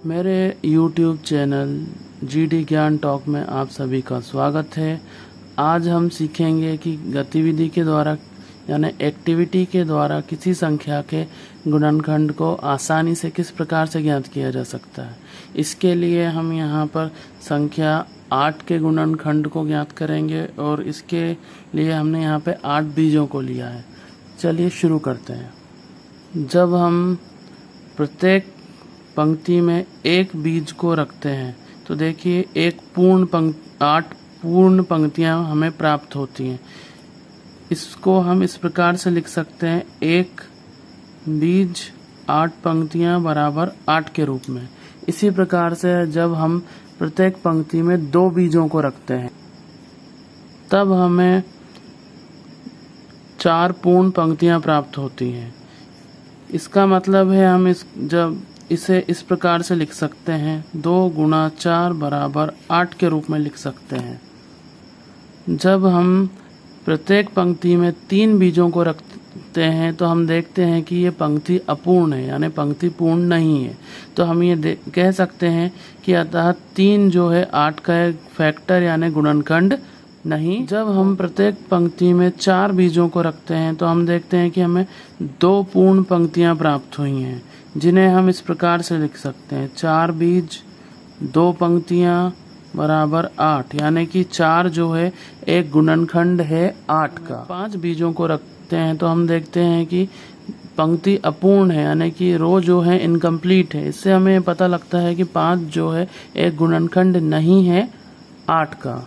मेरे YouTube channel GD ज्ञान talk में आप सभी का स्वागत है। आज हम सीखेंगे कि गतिविधि के द्वारा यानी एक्टिविटी के द्वारा किसी संख्या के गुणनखंड को आसानी से किस प्रकार से ज्ञात किया जा सकता है। इसके लिए हम यहाँ पर संख्या 8 के गुणनखंड को ज्ञात करेंगे और इसके लिए हमने यहाँ पे 8 बीजों को लिया है। चलिए शुरू करते हैं। जब हम प्रत्येक पंक्ति में एक बीज को रखते हैं तो देखिए 8 पूर्ण पंक्तियां हमें प्राप्त होती हैं। इसको हम इस प्रकार से लिख सकते हैं, एक बीज 8 पंक्तियां बराबर 8 के रूप में। इसी प्रकार से जब हम प्रत्येक पंक्ति में 2 बीजों को रखते हैं तब हमें 4 पूर्ण पंक्तियां प्राप्त होती हैं। इसका मतलब है हम इसे इस प्रकार से लिख सकते हैं, 2 गुणा 4 बराबर 8 के रूप में लिख सकते हैं। जब हम प्रत्येक पंक्ति में 3 बीजों को रखते हैं तो हम देखते हैं कि ये पंक्ति अपूर्ण है, यानी पंक्ति पूर्ण नहीं है। तो हम ये कह सकते हैं कि अतः 3 जो है 8 का एक फैक्टर यानी गुणनखंड नहीं। जब हम प्रत्येक पंक्ति में 4 बीजों को रखते हैं तो हम देखते हैं कि हमें 2 पूर्ण पंक्तियां प्राप्त हुई हैं, जिन्हें हम इस प्रकार से लिख सकते हैं, 4 बीज 2 पंक्तियां बराबर 8, यानी कि 4 जो है एक गुणनखंड है 8 का। 5 बीजों को रखते हैं तो हम देखते हैं कि पंक्ति अपूर्ण है, यानी कि रो जो है इनकम्प्लीट है। इससे हमें पता लगता है कि 5 जो है एक गुणनखंड नहीं है 8 का।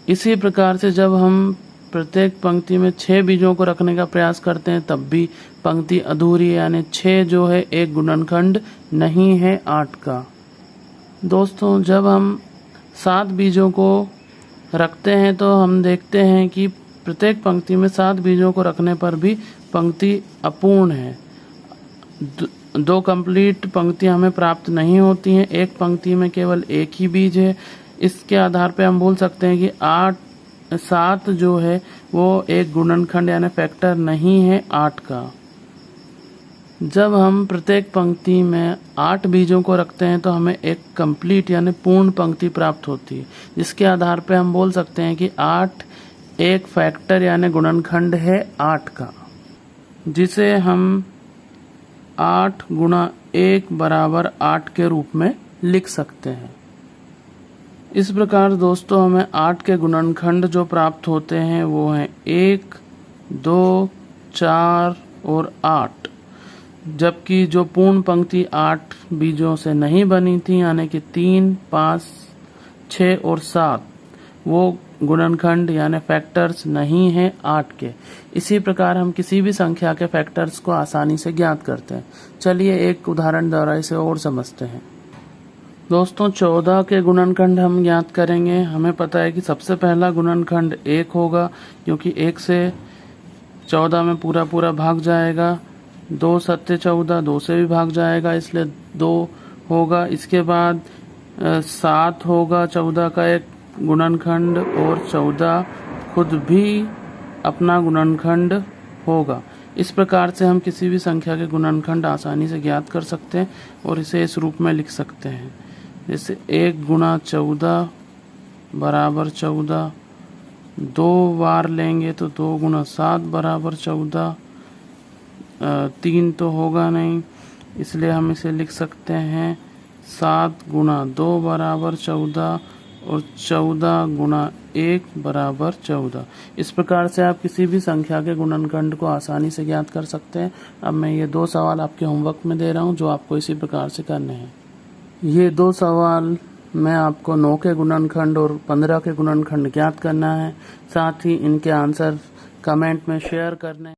इसी प्रकार से जब हम प्रत्येक पंक्ति में 6 बीजों को रखने का प्रयास करते हैं तब भी पंक्ति अधूरी है, यानी 6 जो है एक गुणनखंड नहीं है 8 का। दोस्तों, जब हम 7 बीजों को रखते हैं तो हम देखते हैं कि प्रत्येक पंक्ति में 7 बीजों को रखने पर भी पंक्ति अपूर्ण है। 2 कंप्लीट पंक्तियां हमें प्राप्त नहीं होती हैं, एक पंक्ति में केवल एक ही बीज है। इसके आधार पे हम बोल सकते हैं कि 7 जो है वो एक गुणनखंड यानी फैक्टर नहीं है 8 का। जब हम प्रत्येक पंक्ति में 8 बीजों को रखते हैं तो हमें एक कंप्लीट यानी पूर्ण पंक्ति प्राप्त होती है, जिसके आधार पे हम बोल सकते हैं कि 8 एक फैक्टर यानी गुणनखंड है 8 का, जिसे हम 8 गुणा 1 बराबर 8 के रूप में लिख सकते हैं। इस प्रकार दोस्तों हमें 8 के गुणनखंड जो प्राप्त होते हैं वो हैं 1, 2, 4 और 8, जबकि जो पूर्ण पंक्ति 8 बीजों से नहीं बनी थी यानी कि 3, 5, 6 और 7 वो गुणनखंड यानी फैक्टर्स नहीं हैं 8 के। इसी प्रकार हम किसी भी संख्या के फैक्टर्स को आसानी से ज्ञात करते हैं। चलिए एक उदाहरण द्वारा इसे और समझते हैं। दोस्तों, 14 के गुणनखंड हम ज्ञात करेंगे। हमें पता है कि सबसे पहला गुणनखंड 1 होगा, क्योंकि 1 से 14 में पूरा भाग जाएगा। 2 सत्ते 14, 2 से भी भाग जाएगा, इसलिए 2 होगा। इसके बाद 7 होगा 14 का एक गुणनखंड, और 14 खुद भी अपना गुणनखंड होगा। इस प्रकार से हम किसी भी संख्या के गुणनखंड आसानी से ज्ञात कर सकते हैं और इसे इस रूप में लिख सकते हैं, जैसे 1 गुणा 14 बराबर 14, 2 बार लेंगे तो 2 गुणा 7 बराबर 14, 3 तो होगा नहीं, इसलिए हम इसे लिख सकते हैं 7 गुणा 2 बराबर 14 और 14 गुणा 1 बराबर 14। इस प्रकार से आप किसी भी संख्या के गुणनखंड को आसानी से ज्ञात कर सकते हैं। अब मैं ये 2 सवाल आपके होमवर्क में दे रहा हूँ जो आपको इसी प्रकार से करने हैं। ये 2 सवाल में आपको 9 के गुणनखंड और 15 के गुणनखंड ज्ञात करना है। साथ ही इनके आंसर कमेंट में शेयर करने